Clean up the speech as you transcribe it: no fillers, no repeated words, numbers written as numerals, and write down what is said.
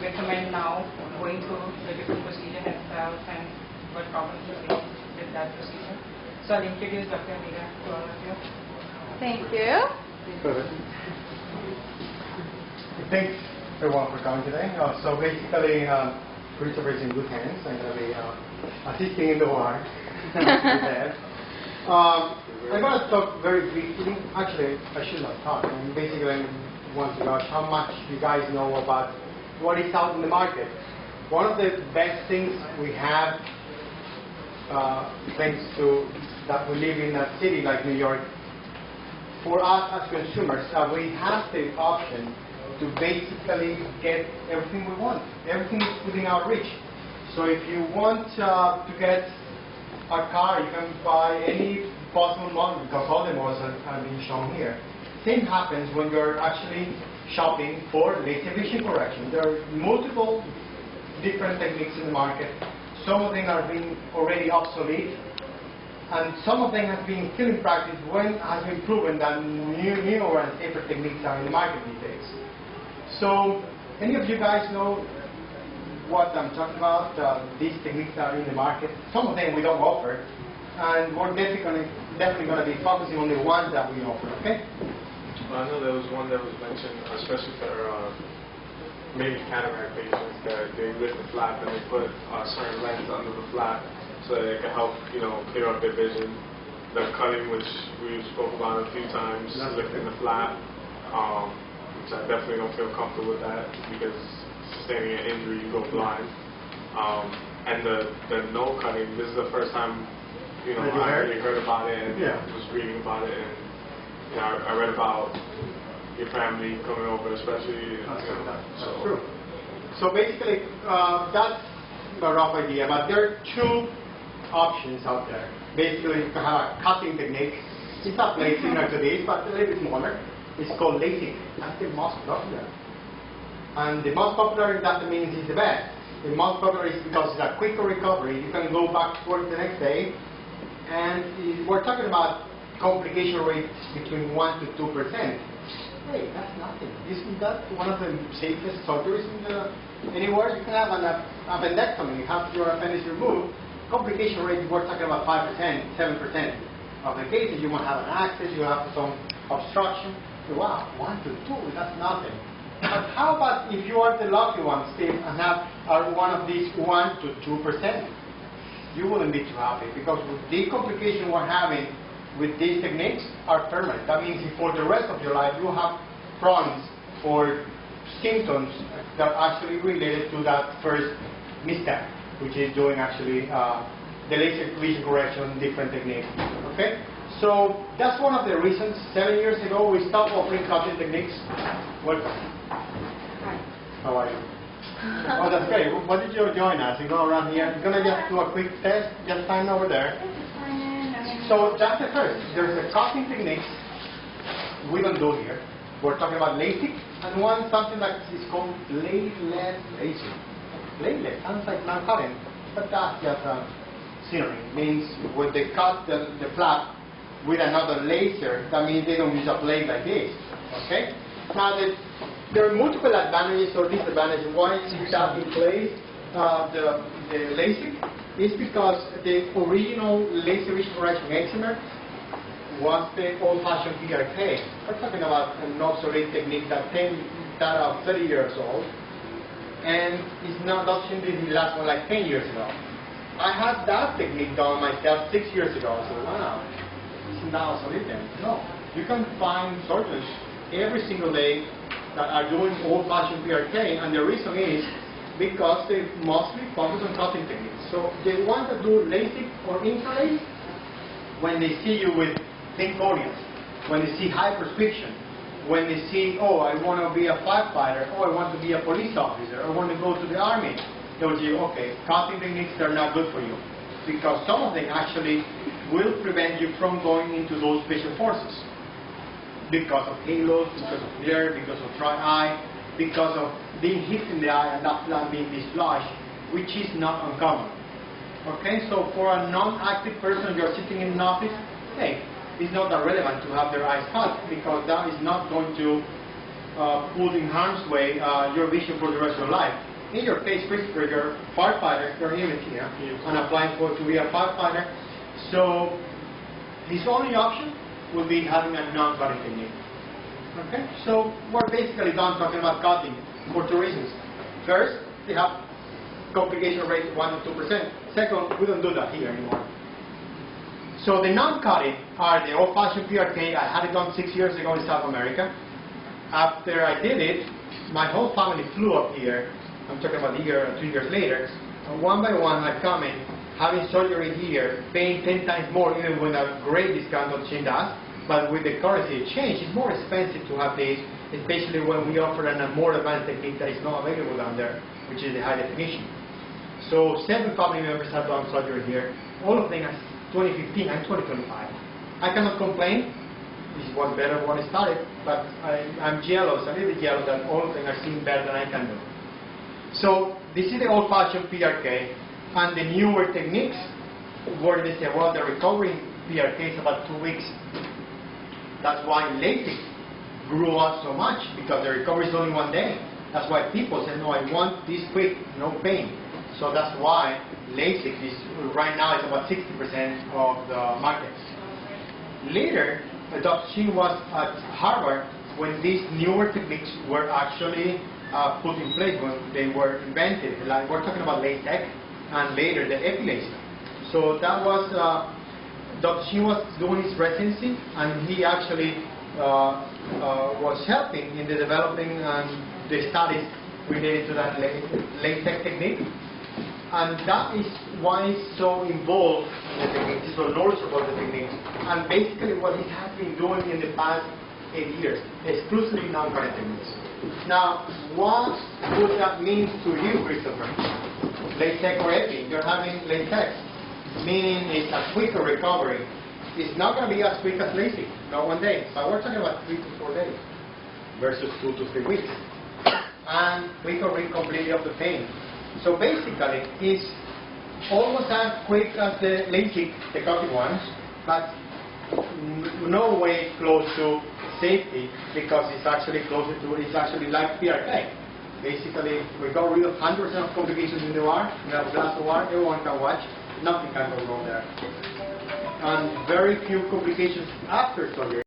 recommend now going through the different procedure himself and what problems you face with that procedure. So I'll introduce Dr. Emil to all of you. Thank you. Perfect. Thanks everyone for coming today. So basically, Christopher is in good hands. I'm going to be assisting in the war. I'm going to talk very briefly. Actually, I should not talk. Basically, I want to gauge how much you guys know about what is out in the market. One of the best things we have, thanks to that we live in a city like New York, for us as consumers, we have the option to basically get everything we want. Everything is within our reach. So if you want to get a car, you can buy any possible model, because all the models are being shown here. Same happens when you're actually shopping for laser vision correction. There are multiple different techniques in the market. Some of them are being already obsolete, and some of them have been still in practice when it has been proven that newer and safer techniques are in the market these days. So, any of you guys know what I'm talking about? These techniques are in the market. Some of them we don't offer, and we're definitely going to be focusing on the ones that we offer, okay? I know there was one that was mentioned, especially for maybe cataract patients, that they lift the flap and they put a certain lens under the flap so that it can help, clear up their vision. The cutting, which we spoke about a few times, lifting the flap, which I definitely don't feel comfortable with that because sustaining an injury, you go blind. And the no cutting, this is the first time I really heard about it and was reading about it, and I read about your family coming over, especially. That's true. So basically, that's a rough idea, but there are two options out there. Basically, you can have a cutting technique. It's not very similar to this, but a little bit smaller. It's called LASIK. That's the most popular. And the most popular doesn't mean it's the best. The most popular is because it's a quicker recovery. You can go back to work the next day. And we're talking about complication rates between 1 to 2%. Hey, that's nothing. Isn't that one of the safest surgeries anywhere? You can have an appendectomy, you have your appendix removed. Complication rate, we're talking about 5%, 7% of the cases. You won't have an access, you have some obstruction. Wow, 1 to 2, that's nothing. But how about if you are the lucky one, Steve, and are one of these 1 to 2%? You wouldn't be too happy, because the complication we're having with these techniques are permanent. That means for the rest of your life you have problems or symptoms that are actually related to that first misstep, which is doing actually the laser vision correction, different techniques. Okay? So that's one of the reasons 7 years ago we stopped offering cutting techniques. Welcome. Hi. How are you? Oh, that's great. What did you join us? You go around here. You're going to just do a quick test. Just sign over there. So that's the first. There's the cutting techniques we don't do here. We're talking about LASIK, and something that is called blade-less laser. Blade-less sounds like not cutting, but that's just scenery. It means when they cut the flap with another laser, that means they don't use a blade like this. Okay? Now there are multiple advantages or disadvantages. Why is that in place? The LASIK is because the original laser vision correction excimer was the old-fashioned PRK. We're talking about an obsolete technique that are 30 years old, and it's not option the last one like 10 years ago. I had that technique done myself 6 years ago. I said, wow, it's not obsolete then. No, you can find surgeons every single day that are doing old-fashioned PRK, and the reason is because they mostly focus on cutting techniques. So they want to do LASIK or infrared when they see you with thin corneas, when they see high prescription, when they see, oh, I want to be a firefighter, oh, I want to be a police officer, I want to go to the army. They'll say, okay, cutting techniques are not good for you, because some of them actually will prevent you from going into those special forces because of halos, because of glare, because of dry eye, because of being hit in the eye and that flap being dislodged, which is not uncommon. Okay, so for a non-active person, you're sitting in an office, hey, it's not that relevant to have their eyes cut, because that is not going to put in harm's way your vision for the rest of your life. in your case, Christopher, you're a firefighter, you're Emil Chynn, and applying to be a firefighter. So his only option will be having a non-cutting technique. Okay? So we're basically done talking about cutting for two reasons. First, they have complication rate of 1 to 2%. Second, we don't do that here anymore. So the non-cutting are the old-fashioned PRK. I had it done 6 years ago in South America. After I did it, my whole family flew up here. I'm talking about a year or 2 years later. And one by one, I come in, having surgery here, paying 10 times more, even with a great discount that Chynn does. But with the currency exchange, it's more expensive to have this, especially when we offer a more advanced technique that is not available down there, which is the high definition. So 7 family members have done surgery here. All of them are 2015 and 2025. I cannot complain. This was better when I started, but I'm jealous, a little bit jealous that all of them are seeing better than I can do. So this is the old-fashioned PRK, and the newer techniques where they say, well, the recovery PRK is about 2 weeks. That's why LASIK grew up so much, because the recovery is only 1 day. That's why people say, no, I want this quick, no pain. So that's why LASIK is, right now, it's about 60% of the market. Later, Dr. Chynn was at Harvard when these newer techniques were actually put in place, when they were invented. Like we're talking about LASIK and later the epi-LASIK. So that was Dr. Chynn was doing his residency, and he actually was helping in the developing and the studies related to that LASIK technique. And that is why he's so involved in the technique, he's so knowledgeable about the technique. And basically what he has been doing in the past 8 years, exclusively non-cutting techniques. Now, what would that mean to you, Christopher? LASIK or epi? You're having LASIK, meaning it's a quicker recovery. It's not going to be as quick as LASIK, not 1 day, but we're talking about 3 to 4 days versus 2 to 3 weeks. And recovery completely of the pain. So basically, it's almost as quick as the LASIK, the cutting ones, but no way close to safety, because it's actually closer to, it's actually like PRK. Basically, we got rid of 100% of complications in the OR, in a glass OR, everyone can watch, nothing can go wrong there. And very few complications after surgery.